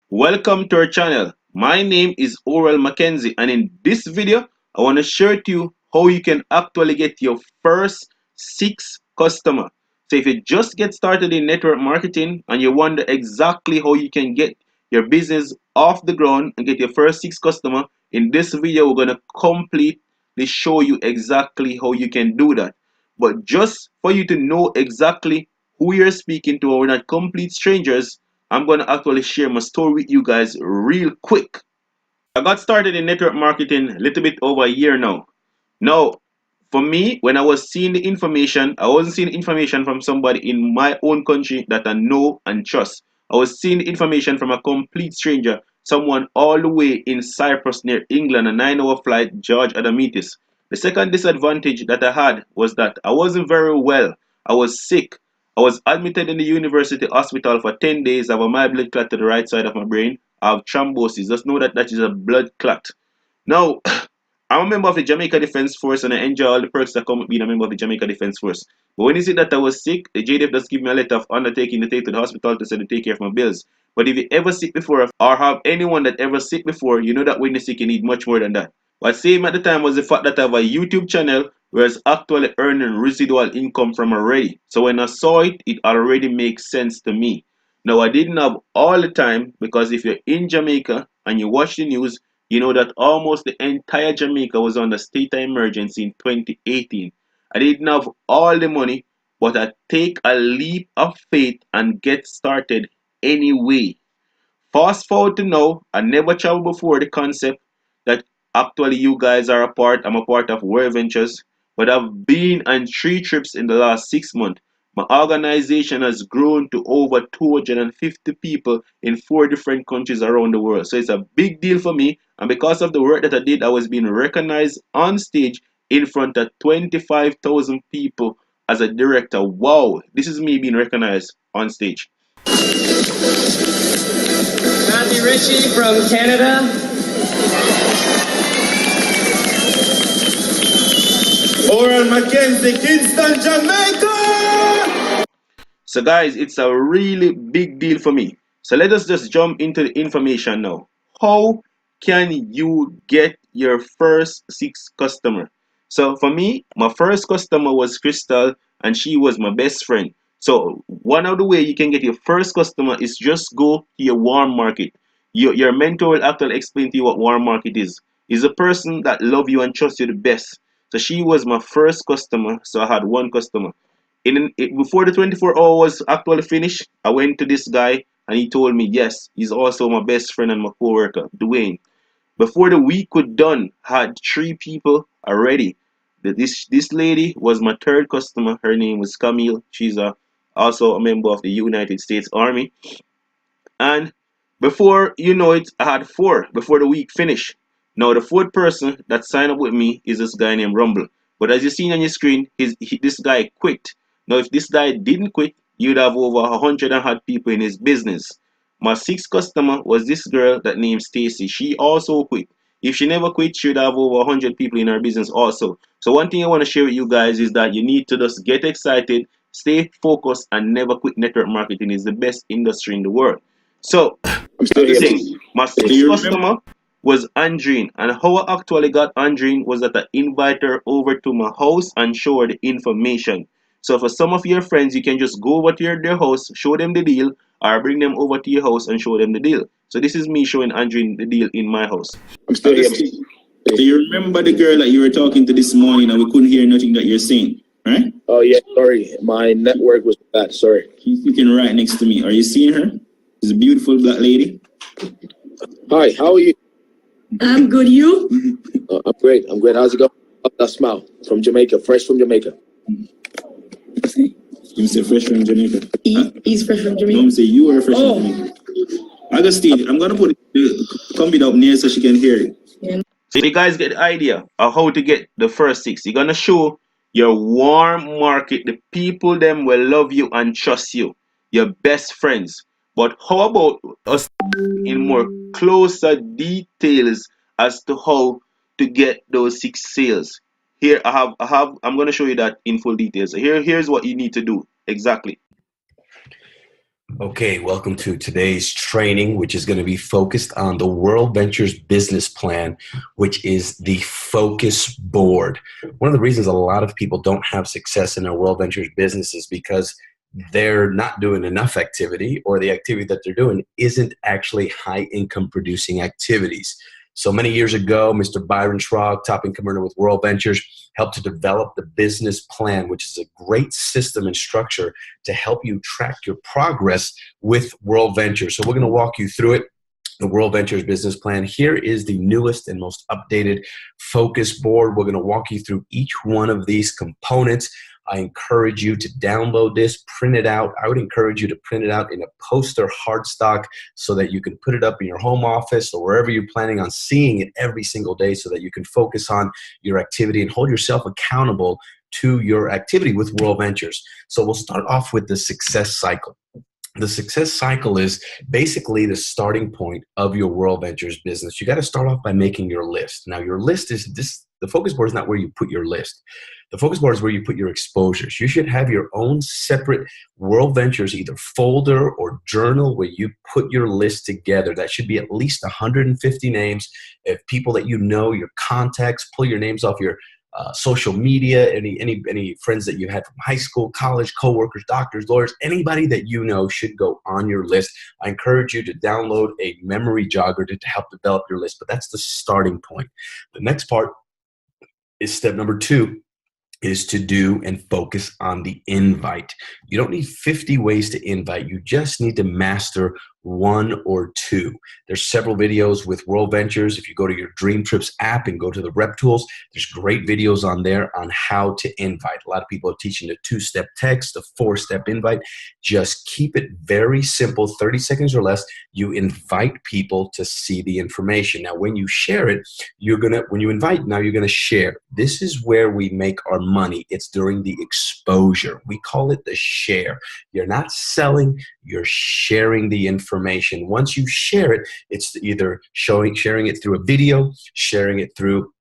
Welcome to our channel. My name is Oral Mackenzie, and in this video I want to share to you how you can actually get your first 6 customer. So if you just get started in network marketing and you wonder exactly how you can get your business off the ground and get your first 6 customer, in this video we're going to completely show you exactly how you can do that. But just for you to know exactly who you're speaking to, we're not complete strangers. I'm going to actually share my story with you guys real quick. I got started in network marketing a little bit over a year now. Now, for me, when I was seeing the information, I wasn't seeing information from somebody in my own country that I know and trust. I was seeing the information from a complete stranger, someone all the way in Cyprus near England, a 9 hour flight, George Adamitis. The second disadvantage that I had was that I wasn't very well. I was sick. I was admitted in the university hospital for 10 days. I have a mild blood clot to the right side of my brain. I have thrombosis. Just know that that is a blood clot. Now, I'm a member of the Jamaica Defence Force and I enjoy all the perks that come with being a member of the Jamaica Defence Force. But when you see that I was sick, the JDF just give me a letter of undertaking to take to the hospital to say to take care of my bills. But if you ever sick before or have anyone that ever sick before, you know that when you're sick you need much more than that. What saved me at the time was the fact that I have a YouTube channel where it's actually earning residual income from already. So when I saw it, it already makes sense to me. Now I didn't have all the time because if you're in Jamaica and you watch the news, you know that almost the entire Jamaica was under state of emergency in 2018. I didn't have all the money, but I take a leap of faith and get started anyway. Fast forward to now, I never traveled before the concept that actually you guys are a part. I'm a part of World Ventures, but I've been on 3 trips in the last 6 months. My organization has grown to over 250 people in 4 different countries around the world. So it's a big deal for me. And because of the work that I did, I was being recognized on stage in front of 25,000 people as a director. Wow, this is me being recognized on stage. Matthew Ritchie from Canada. Oral Mackenzie, Kingston, Jamaica! So guys, it's a really big deal for me. So let us just jump into the information now. How can you get your first 6 customer? So for me, my first customer was Crystal and she was my best friend. So one of the way you can get your first customer is just go to your warm market. Your mentor will actually explain to you what warm market is. Is a person that love you and trust you the best. So she was my first customer. So I had one customer. Before the 24 hours actually finished, I went to this guy and he told me, yes, he's also my best friend and my co-worker, Dwayne. Before the week was done, I had 3 people already. This lady was my third customer. Her name was Camille. She's also a member of the United States Army. And before you know it, I had 4 before the week finished. Now the fourth person that signed up with me is this guy named Rumble. But as you see on your screen, this guy quit. Now if this guy didn't quit, you'd have over 100 and had people in his business. My 6th customer was this girl that named Stacy. She also quit. If she never quit, she'd have over 100 people in her business also. So one thing I want to share with you guys is that you need to just get excited, stay focused, and never quit. Network marketing is the best industry in the world. So, I'm still the here. thing, my Do sixth you remember? customer was Andrine, and how I actually got Andrine was that I invited her over to my house and show her the information. So for some of your friends, you can just go over to their house, show them the deal, or bring them over to your house and show them the deal. So this is me showing Andrine the deal in my house. I'm still here. Do you remember the girl that you were talking to this morning and we couldn't hear nothing that you're saying? Right? Oh yeah, sorry, my network was bad. Sorry. She's sitting right next to me. Are you seeing her? She's a beautiful black lady. Hi, how are you? I'm good. You? I'm great. I'm great. How's it going? Up that smile from Jamaica, fresh from Jamaica. You say fresh from Jamaica. He's fresh from Jamaica. Mom say you were fresh Oh. from Jamaica. Augustine, I'm gonna put the combi up near so she can hear it. So you guys get the idea of how to get the first 6. You're gonna show your warm market, the people them will love you and trust you, your best friends. But how about us in more closer details as to how to get those 6 sales? Here I'm gonna show you that in full details. So here's what you need to do exactly. Okay, welcome to today's training, which is going to be focused on the World Ventures business plan, which is the focus board. One of the reasons a lot of people don't have success in their World Ventures business is because they're not doing enough activity, or the activity that they're doing isn't actually high income producing activities. So many years ago, Mr. Byron Schrag, top income earner with World Ventures, helped to develop the business plan, which is a great system and structure to help you track your progress with World Ventures. So we're going to walk you through it. The World Ventures business plan. Here is the newest and most updated focus board. We're going to walk you through each one of these components. I encourage you to download this, print it out. I would encourage you to print it out in a poster hard stock so that you can put it up in your home office or wherever you're planning on seeing it every single day, so that you can focus on your activity and hold yourself accountable to your activity with World Ventures. So we'll start off with the success cycle. The success cycle is basically the starting point of your World Ventures business. You got to start off by making your list. Now, your list is this. The focus board is not where you put your list. The focus board is where you put your exposures. You should have your own separate World Ventures, either folder or journal, where you put your list together. That should be at least 150 names of people that you know, your contacts. Pull your names off your social media, any friends that you had from high school, college, coworkers, doctors, lawyers, anybody that you know should go on your list. I encourage you to download a memory jogger to help develop your list, but that's the starting point. The next part is step number 2, is to do and focus on the invite. You don't need 50 ways to invite. You just need to master 1 or 2. There's several videos with World Ventures. If you go to your Dream Trips app and go to the Rep Tools, there's great videos on there on how to invite. A lot of people are teaching the 2-step text, the 4-step invite. Just keep it very simple, 30 seconds or less. You invite people to see the information. Now, when you share it, when you invite, now you're gonna share. This is where we make our money. It's during the exposure. We call it the share. You're not selling, you're sharing the information. Once you share it, it's either sharing it through a video, sharing it through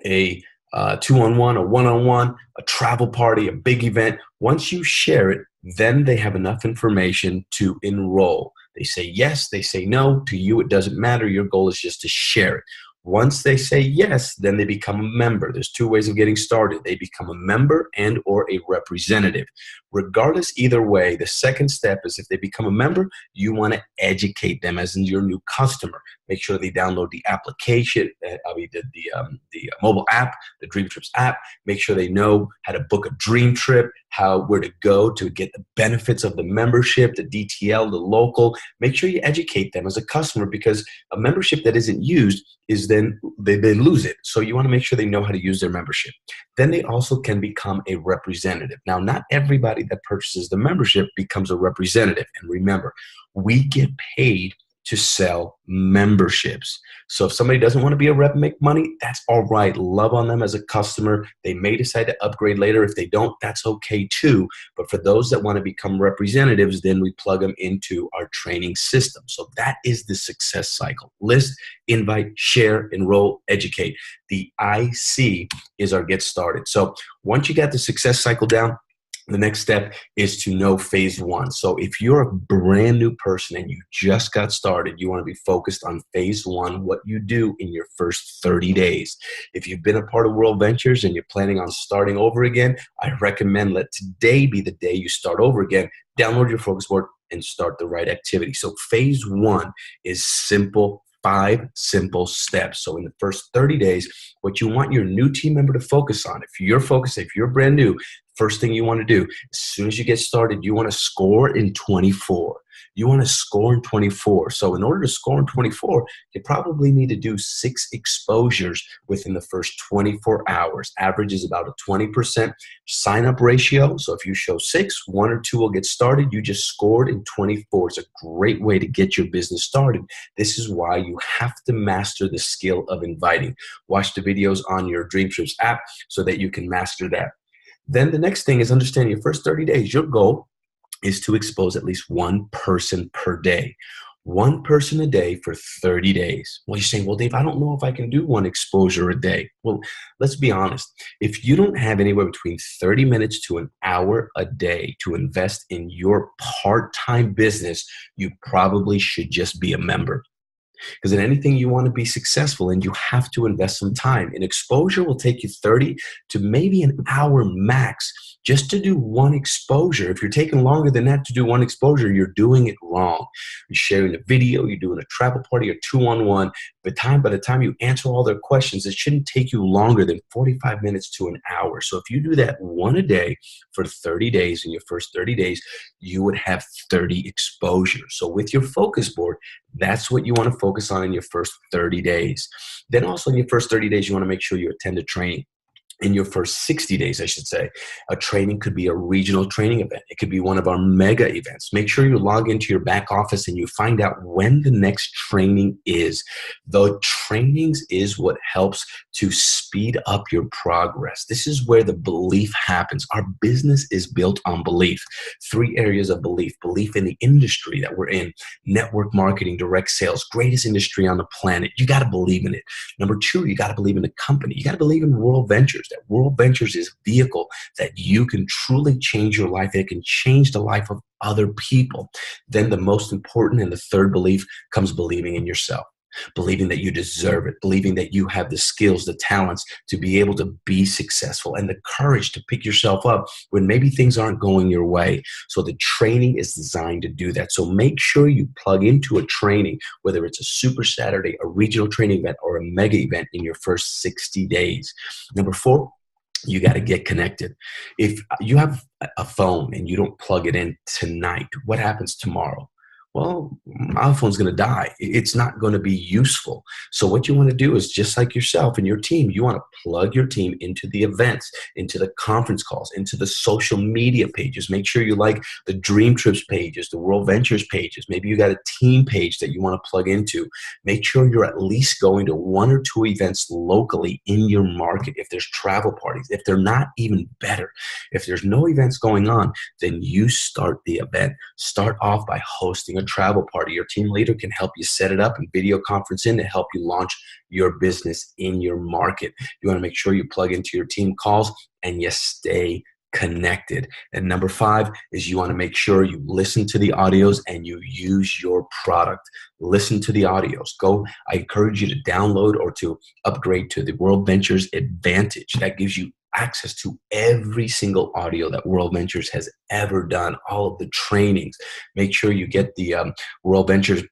a 2-on-1, a 1-on-1, a travel party, a big event. Once you share it, then they have enough information to enroll. They say yes, they say no. To you, it doesn't matter. Your goal is just to share it. Once they say yes, then they become a member. There's 2 ways of getting started. They become a member and or a representative. Regardless, either way, the second step is, if they become a member, you want to educate them as in your new customer. Make sure they download the application, the mobile app, the Dream Trips app. Make sure they know how to book a dream trip, where to go to get the benefits of the membership, the DTL, the local. Make sure you educate them as a customer, because a membership that isn't used is then they lose it. So you want to make sure they know how to use their membership. Then they also can become a representative. Now, not everybody that purchases the membership becomes a representative. And remember, we get paid to sell memberships. So if somebody doesn't want to be a rep and make money, that's all right. Love on them as a customer. They may decide to upgrade later. If they don't, that's okay too. But for those that want to become representatives, then we plug them into our training system. So that is the success cycle. List, invite, share, enroll, educate. The IC is our get started. So once you got the success cycle down, the next step is to know phase 1. So if you're a brand new person and you just got started, you want to be focused on phase 1, what you do in your first 30 days. If you've been a part of World Ventures and you're planning on starting over again, I recommend let today be the day you start over again. Download your focus board and start the right activity. So phase 1 is simple. 5 simple steps. So in the first 30 days, what you want your new team member to focus on, if you're brand new, first thing you want to do, as soon as you get started, you want to score in 24. You want to score in 24. So in order to score in 24, you probably need to do 6 exposures within the first 24 hours. Average is about a 20% sign-up ratio. So if you show 6, 1 or 2 will get started. You just scored in 24. It's a great way to get your business started. This is why you have to master the skill of inviting. Watch the videos on your Dream Trips app so that you can master that. Then the next thing is understand your first 30 days. Your goal is to expose at least 1 person per day. one person a day for 30 days. Well, you're saying, well, Dave, I don't know if I can do one exposure a day. Well, let's be honest. If you don't have anywhere between 30 minutes to an hour a day to invest in your part-time business, you probably should just be a member. Because in anything you want to be successful in, you have to invest some time. An exposure will take you 30 to maybe an hour max just to do one exposure. If you're taking longer than that to do one exposure, you're doing it wrong. You're sharing a video, you're doing a travel party or 2-on-1. By the time you answer all their questions, it shouldn't take you longer than 45 minutes to an hour. So if you do that one a day for 30 days, in your first 30 days, you would have 30 exposures. So with your focus board, that's what you want to focus on in your first 30 days. Then also in your first 30 days, you want to make sure you attend a training. In your first 60 days, I should say, a training could be a regional training event. It could be one of our mega events. Make sure you log into your back office and you find out when the next training is. The trainings is what helps to speed up your progress. This is where the belief happens. Our business is built on belief. 3 areas of belief. Belief in the industry that we're in, network marketing, direct sales, greatest industry on the planet. You got to believe in it. Number 2, you got to believe in the company. You got to believe in World Ventures. That World Ventures is a vehicle that you can truly change your life. It can change the life of other people. Then the most important and the third belief comes believing in yourself. Believing that you deserve it, believing that you have the skills, the talents to be able to be successful, and the courage to pick yourself up when maybe things aren't going your way. So the training is designed to do that. So make sure you plug into a training, whether it's a Super Saturday, a regional training event, or a mega event in your first 60 days. Number 4, you got to get connected. If you have a phone and you don't plug it in tonight, what happens tomorrow? Well, my phone's going to die. It's not going to be useful. So what you want to do is, just like yourself and your team, you want to plug your team into the events, into the conference calls, into the social media pages. Make sure you like the Dream Trips pages, the World Ventures pages. Maybe you got a team page that you want to plug into. Make sure you're at least going to 1 or 2 events locally in your market. If there's travel parties, if they're not, even better. If there's no events going on, then you start the event. Start off by hosting a travel party. Your team leader can help you set it up and video conference in to help you launch your business in your market. You want to make sure you plug into your team calls and you stay connected. And number 5 is you want to make sure you listen to the audios and you use your product. Listen to the audios. I encourage you to download or to upgrade to the World Ventures Advantage. That gives you access to every single audio that World Ventures has ever done, all of the trainings. Make sure you get the World Ventures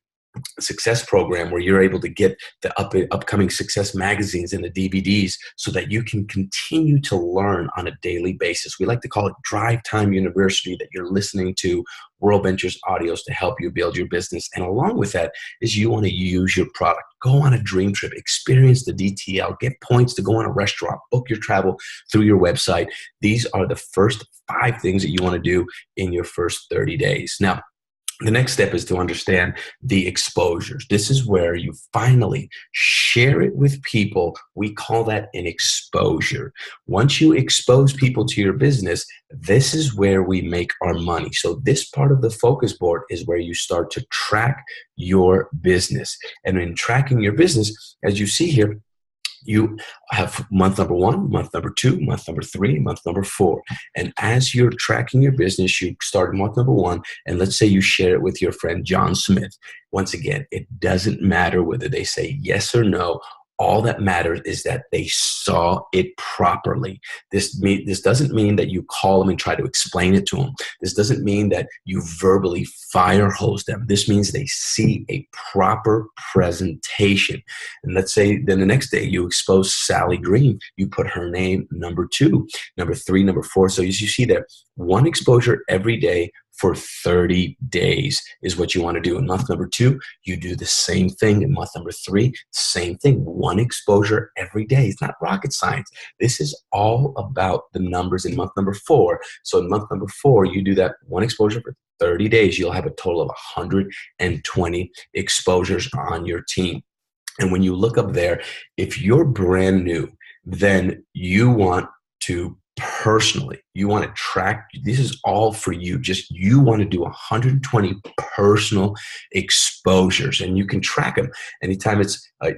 Success Program, where you're able to get the upcoming success magazines and the DVDs so that you can continue to learn on a daily basis. We like to call it Drive Time University, that you're listening to World Ventures audios to help you build your business. And along with that is you want to use your product. Go on a dream trip, experience the DTL, get points to go on a restaurant, book your travel through your website. These are the first 5 things that you want to do in your first 30 days. Now, the next step is to understand the exposures. This is where you finally share it with people. We call that an exposure. Once you expose people to your business, this is where we make our money. So this part of the focus board is where you start to track your business. And in tracking your business, as you see here, you have month number 1, month number 2, month number 3, month number 4. And as you're tracking your business, you start month number 1, and let's say you share it with your friend John Smith. Once again, it doesn't matter whether they say yes or no. All that matters is that they saw it properly. This doesn't mean that you call them and try to explain it to them. This doesn't mean that you verbally fire hose them. This means they see a proper presentation. And let's say then the next day you expose Sally Green. You put her name number 2, number 3, number 4. So as you see there, 1 exposure every day for 30 days is what you want to do. In month number 2, you do the same thing. In month number 3, same thing. 1 exposure every day. It's not rocket science. This is all about the numbers in month number 4. So in month number 4, you do that 1 exposure for 30 days. You'll have a total of 120 exposures on your team. And when you look up there, if you're brand new, then you want to personally. You want to track, this is all for you. Just you want to do 120 personal exposures, and you can track them. Anytime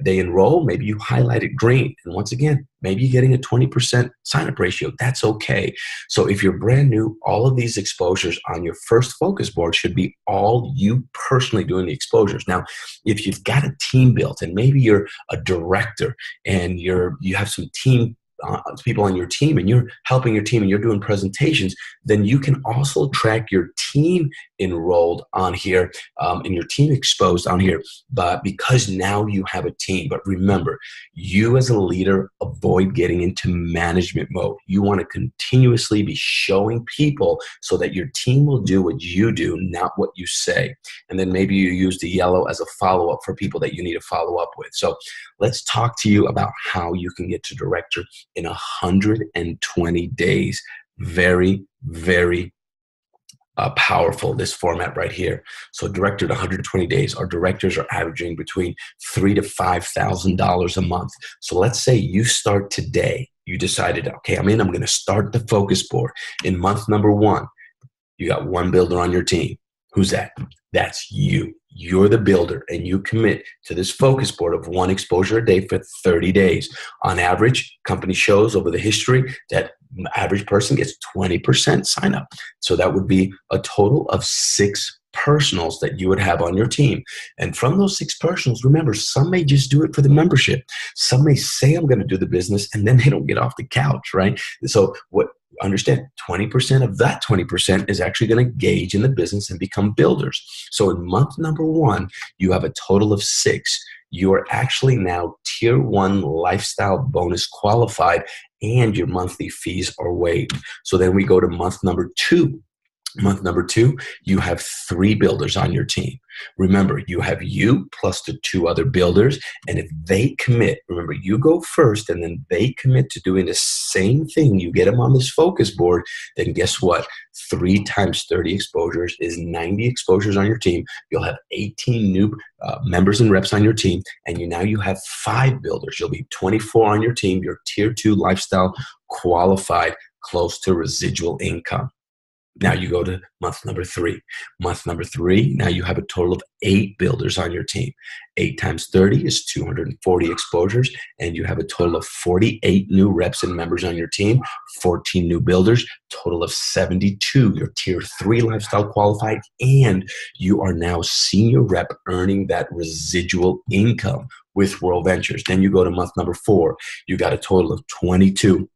they enroll, maybe you highlight it green. And once again, maybe you're getting a 20% sign-up ratio. That's okay. So if you're brand new, all of these exposures on your first focus board should be all you personally doing the exposures. Now, if you've got a team built and maybe you're a director and you have some team people on your team and you're helping your team and you're doing presentations, then you can also track your team enrolled on here and your team exposed on here, but because now you have a team. But remember, you as a leader, avoid getting into management mode. You want to continuously be showing people so that your team will do what you do, not what you say. And then maybe you use the yellow as a follow-up for people that you need to follow up with. So let's talk to you about how you can get to director in 120 days. Very, very powerful, this format right here. So director in 120 days, our directors are averaging between $3,000 to $5,000 a month. So let's say you start today. You decided, okay, I'm going to start the focus board. In month number 1, you got one builder on your team. Who's that? That's you. You're the builder, and you commit to this focus board of 1 exposure a day for 30 days. On average, company shows over the history that average person gets 20% sign up. So that would be a total of 6 personals that you would have on your team. And from those 6 personals, remember, some may just do it for the membership. Some may say, I'm going to do the business, and then they don't get off the couch, right? So understand 20% of that 20% is actually going to engage in the business and become builders. So in month number 1, you have a total of 6. You are actually now tier 1 lifestyle bonus qualified, and your monthly fees are waived. So then we go to month number 2. Month number 2, you have 3 builders on your team. Remember, you have you plus the 2 other builders. And if they commit, remember, you go first and then they commit to doing the same thing, you get them on this focus board, then guess what? 3 times 30 exposures is 90 exposures on your team. You'll have 18 new members and reps on your team. And now you have 5 builders. You'll be 24 on your team. You're tier 2 lifestyle qualified, close to residual income. Now you go to month number 3. Month number 3, now you have a total of 8 builders on your team. 8 times 30 is 240 exposures, and you have a total of 48 new reps and members on your team, 14 new builders, total of 72. You're tier 3 lifestyle qualified, and you are now senior rep earning that residual income with World Ventures. Then you go to month number 4. You got a total of 22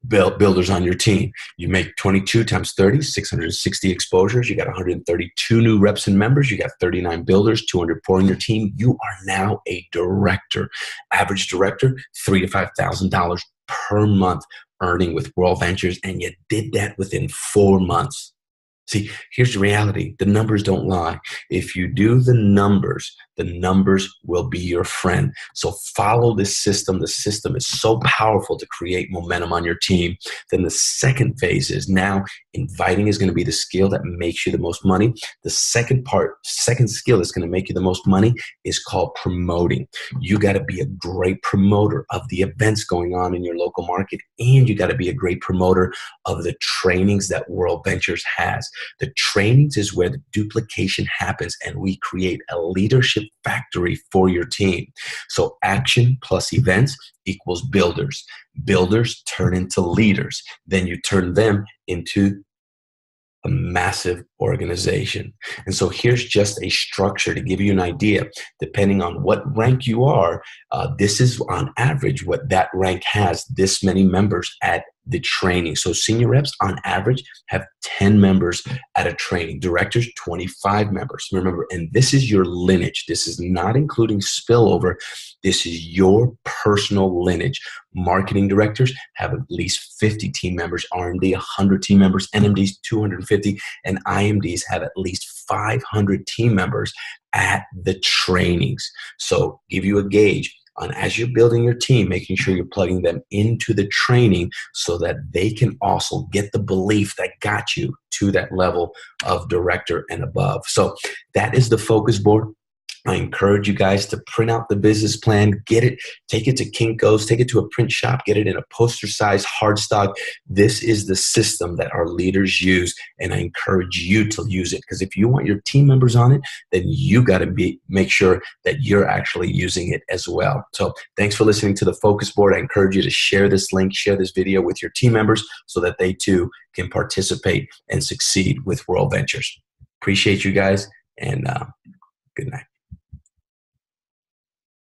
builders on your team. You make 22 times 30, 660 exposures. You got 132 new reps and members. You got 39 builders, 204 on your team. You are now a director. Average director, $3,000 to $5,000 per month earning with World Ventures, and you did that within 4 months. See, here's the reality. The numbers don't lie. If you do the numbers will be your friend. So follow this system. The system is so powerful to create momentum on your team. Then the second phase is now inviting is going to be the skill that makes you the most money. The second skill that's going to make you the most money is called promoting. You got to be a great promoter of the events going on in your local market, and you got to be a great promoter of the trainings that World Ventures has. The trainings is where the duplication happens, and we create a leadership factory for your team. So action plus events equals builders. Builders turn into leaders. Then you turn them into a massive organization. And so here's just a structure to give you an idea. Depending on what rank you are, this is on average what that rank has, this many members at the training. So senior reps on average have 10 members at a training. Directors, 25 members. Remember, and this is your lineage. This is not including spillover. This is your personal lineage. Marketing directors have at least 50 team members, R&D 100 team members, NMDs 250, and IMDs have at least 500 team members at the trainings. So give you a gauge on, as you're building your team, making sure you're plugging them into the training so that they can also get the belief that got you to that level of director and above. So that is the focus board. I encourage you guys to print out the business plan, get it, take it to Kinko's, take it to a print shop, get it in a poster size hard stock. This is the system that our leaders use, and I encourage you to use it, because if you want your team members on it, then you got to make sure that you're actually using it as well. So thanks for listening to the Focus Board. I encourage you to share this link, share this video with your team members so that they too can participate and succeed with World Ventures. Appreciate you guys, and good night.